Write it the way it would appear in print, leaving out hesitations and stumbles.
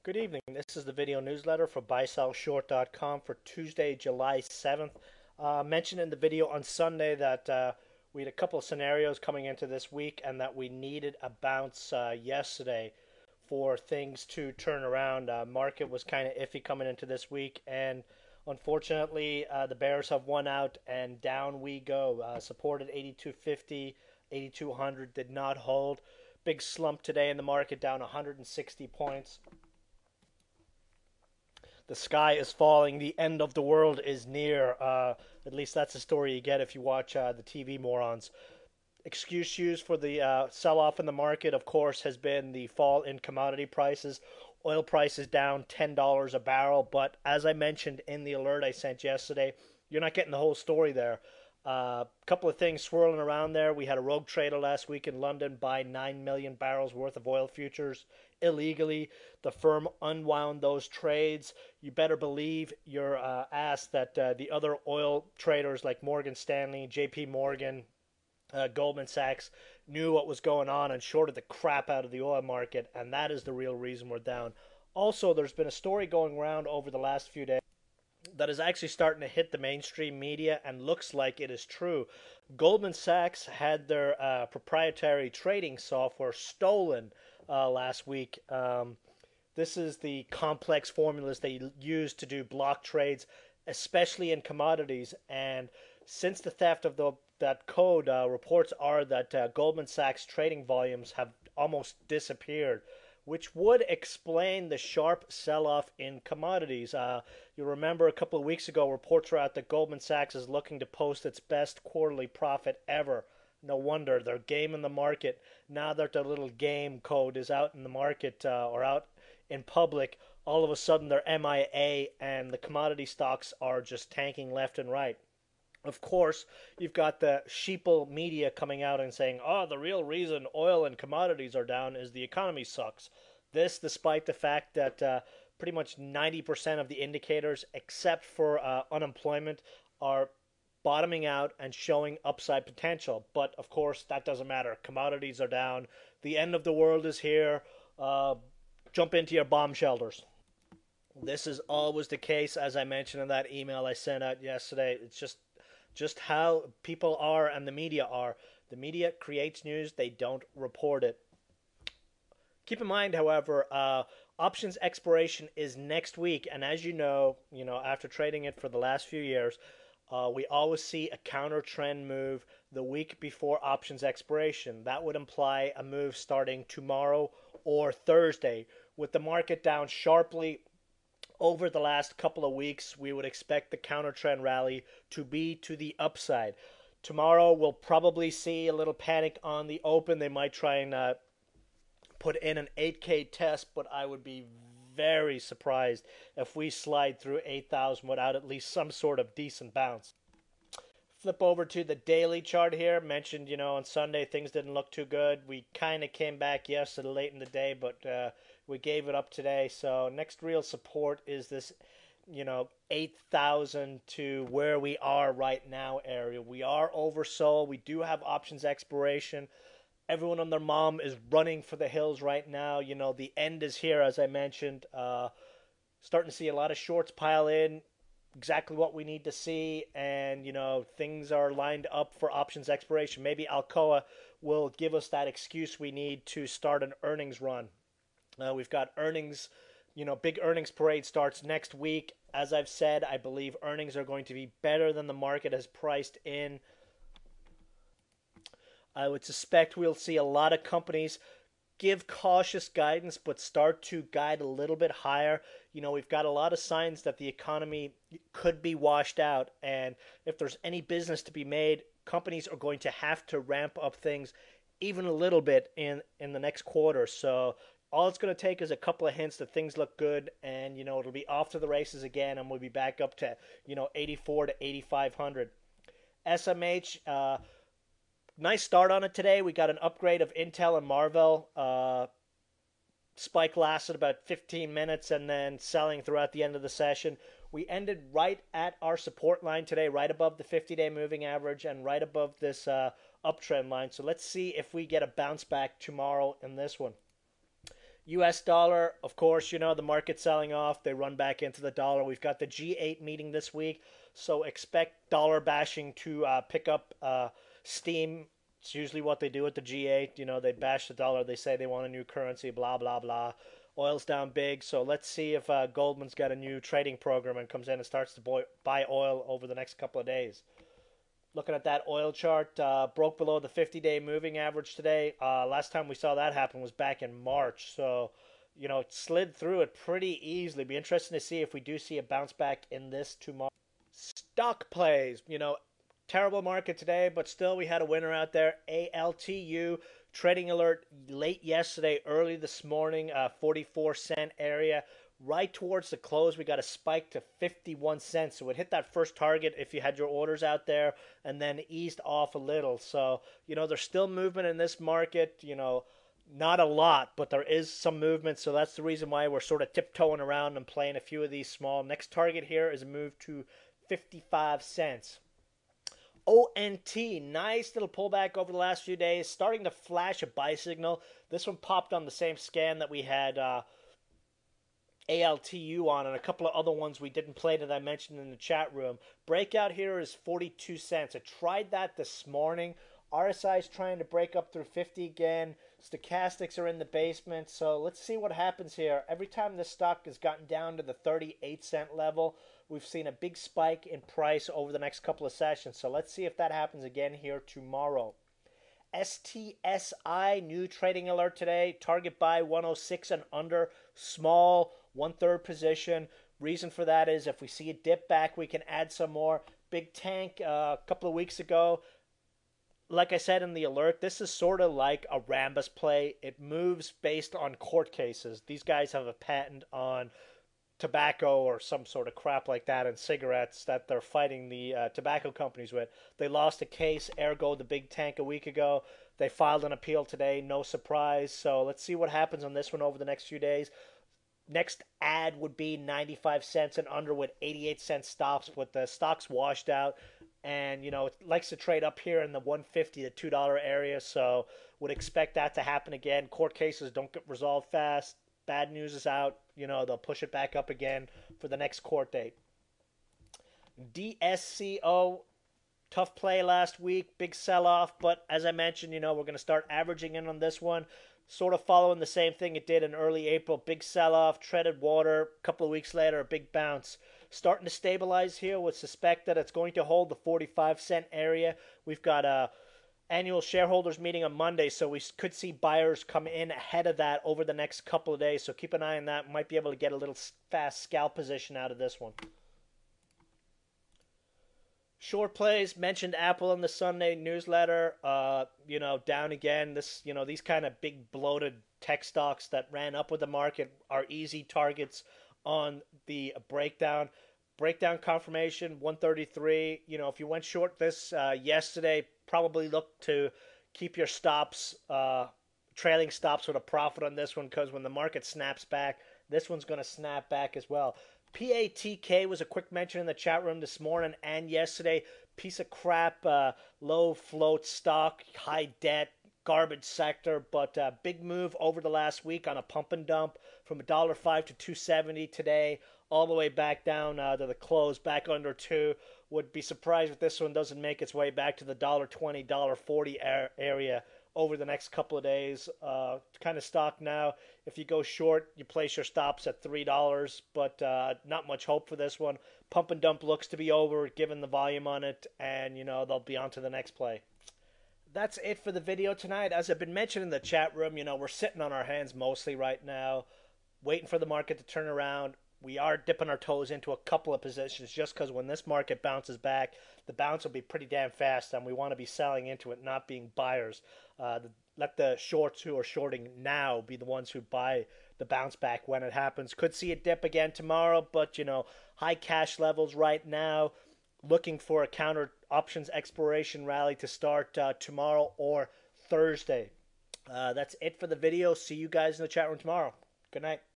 Good evening. This is the video newsletter for buysellshort.com for Tuesday, July 7th. Mentioned in the video on Sunday that we had a couple of scenarios coming into this week and that we needed a bounce yesterday for things to turn around. Market was kind of iffy coming into this week, and unfortunately, the Bears have won out and down we go. Supported 82.50, 8200 did not hold. Big slump today in the market, down 160 points. The sky is falling. The end of the world is near. At least that's the story you get if you watch the TV morons. Excuse used for the sell-off in the market, of course, has been the fall in commodity prices. Oil prices down $10 a barrel, but as I mentioned in the alert I sent yesterday, you're not getting the whole story there. A couple of things swirling around there. We had a rogue trader last week in London buy 9 million barrels worth of oil futures illegally. The firm unwound those trades. You better believe your ass that the other oil traders like Morgan Stanley, JP Morgan, Goldman Sachs knew what was going on and shorted the crap out of the oil market, and that is the real reason we're down. Also, there's been a story going around over the last few days that is actually starting to hit the mainstream media and looks like it is true. Goldman Sachs had their proprietary trading software stolen last week. This is the complex formulas they use to do block trades, especially in commodities. And since the theft of that code, reports are that Goldman Sachs trading volumes have almost disappeared, which would explain the sharp sell-off in commodities. You remember a couple of weeks ago, reports were out that Goldman Sachs is looking to post its best quarterly profit ever. No wonder they're gaming the market. Now that their little game code is out in the market or out in public, all of a sudden they're MIA and the commodity stocks are just tanking left and right. Of course, you've got the sheeple media coming out and saying, oh, the real reason oil and commodities are down is the economy sucks. This despite the fact that pretty much 90% of the indicators, except for unemployment, are bottoming out and showing upside potential. But of course, that doesn't matter. Commodities are down. The end of the world is here. Jump into your bomb shelters. This is always the case, as I mentioned in that email I sent out yesterday. It's just how people are and the media are. The media creates news, they don't report it. Keep in mind, however, options expiration is next week, and as you know, after trading it for the last few years, we always see a counter trend move the week before options expiration. That would imply a move starting tomorrow or Thursday. With the market down sharply over the last couple of weeks, we would expect the counter trend rally to be to the upside. Tomorrow, we'll probably see a little panic on the open. They might try and put in an 8K test, but I would be very surprised if we slide through 8,000 without at least some sort of decent bounce. Flip over to the daily chart here. Mentioned, on Sunday things didn't look too good. We kind of came back yesterday late in the day, but we gave it up today. So next real support is this, 8,000 to where we are right now area. We are oversold. We do have options expiration. Everyone and their mom is running for the hills right now. The end is here, as I mentioned. Starting to see a lot of shorts pile in. Exactly what we need to see, and things are lined up for options expiration. Maybe Alcoa will give us that excuse we need to start an earnings run. We've got earnings, big earnings parade starts next week. As I've said, I believe earnings are going to be better than the market has priced in. I would suspect we'll see a lot of companies give cautious guidance but start to guide a little bit higher. We've got a lot of signs that the economy could be washed out, and if there's any business to be made, companies are going to have to ramp up things even a little bit in the next quarter. So all it's going to take is a couple of hints that things look good, and it'll be off to the races again, and we'll be back up to 84 to 8,500. SMH, nice start on it today. We got an upgrade of Intel and Marvell. Spike lasted about 15 minutes and then selling throughout the end of the session. We ended right at our support line today, right above the 50-day moving average and right above this uptrend line. So let's see if we get a bounce back tomorrow in this one. US dollar, of course, the market selling off. They run back into the dollar. We've got the G8 meeting this week, so expect dollar bashing to pick up steam. It's usually what they do at the G8. They bash the dollar. They say they want a new currency, blah, blah, blah. Oil's down big, so let's see if Goldman's got a new trading program and comes in and starts to buy oil over the next couple of days. Looking at that oil chart, broke below the 50-day moving average today. Last time we saw that happen was back in March. So, it slid through it pretty easily. Be interesting to see if we do see a bounce back in this tomorrow. Stock plays, terrible market today, but still we had a winner out there. ALTU trading alert late yesterday, early this morning, 44-cent area. Right towards the close, we got a spike to 51 cents. So it hit that first target if you had your orders out there and then eased off a little. So, there's still movement in this market, not a lot, but there is some movement. So that's the reason why we're sort of tiptoeing around and playing a few of these small. Next target here is a move to 55 cents. ONT, nice little pullback over the last few days, starting to flash a buy signal. This one popped on the same scan that we had ALTU on, and a couple of other ones we didn't play that I mentioned in the chat room. Breakout here is 42 cents. I tried that this morning. RSI is trying to break up through 50 again. Stochastics are in the basement, so let's see what happens here. Every time this stock has gotten down to the 38-cent level, we've seen a big spike in price over the next couple of sessions. So let's see if that happens again here tomorrow. STSI, new trading alert today. Target buy 106 and under. Small, 1/3 position. Reason for that is if we see a dip back, we can add some more. Big tank a couple of weeks ago. Like I said in the alert, this is sort of like a Rambus play. It moves based on court cases. These guys have a patent on tobacco or some sort of crap like that, and cigarettes that they're fighting the tobacco companies with. They lost a case, ergo the big tank a week ago. They filed an appeal today, no surprise. So let's see what happens on this one over the next few days. Next ad would be 95 cents and under with 88-cent stops with the stocks washed out. And, it likes to trade up here in the $1.50 to $2 area. So would expect that to happen again. Court cases don't get resolved fast. Bad news is out. They'll push it back up again for the next court date. DSCO, tough play last week. Big sell-off. But as I mentioned, we're going to start averaging in on this one. Sort of following the same thing it did in early April. Big sell-off, treaded water. A couple of weeks later, a big bounce. Starting to stabilize here. Would suspect that it's going to hold the 45-cent area. We've got a annual shareholders meeting on Monday, so we could see buyers come in ahead of that over the next couple of days. So keep an eye on that. Might be able to get a little fast scalp position out of this one. Short plays, mentioned Apple in the Sunday newsletter. Down again. These kind of big bloated tech stocks that ran up with the market are easy targets on the breakdown. Breakdown confirmation 133. If you went short this yesterday, probably look to keep your stops, trailing stops with a profit on this one, because when the market snaps back, this one's going to snap back as well. PATK was a quick mention in the chat room this morning and yesterday. Piece of crap, low float stock, high debt, garbage sector, but big move over the last week on a pump and dump from $1.05 to $2.70 today, all the way back down to the close, back under $2. Would be surprised if this one doesn't make its way back to the $1.20, $1.40 area over the next couple of days. Kind of stock now. If you go short, you place your stops at $3, but not much hope for this one. Pump and dump looks to be over given the volume on it, and they'll be on to the next play. That's it for the video tonight. As I've been mentioning in the chat room, we're sitting on our hands mostly right now, waiting for the market to turn around. We are dipping our toes into a couple of positions just because when this market bounces back, the bounce will be pretty damn fast, and we want to be selling into it, not being buyers. Let the shorts who are shorting now be the ones who buy the bounce back when it happens. Could see a dip again tomorrow, but high cash levels right now. Looking for a counter options exploration rally to start tomorrow or Thursday. That's it for the video. See you guys in the chat room tomorrow. Good night.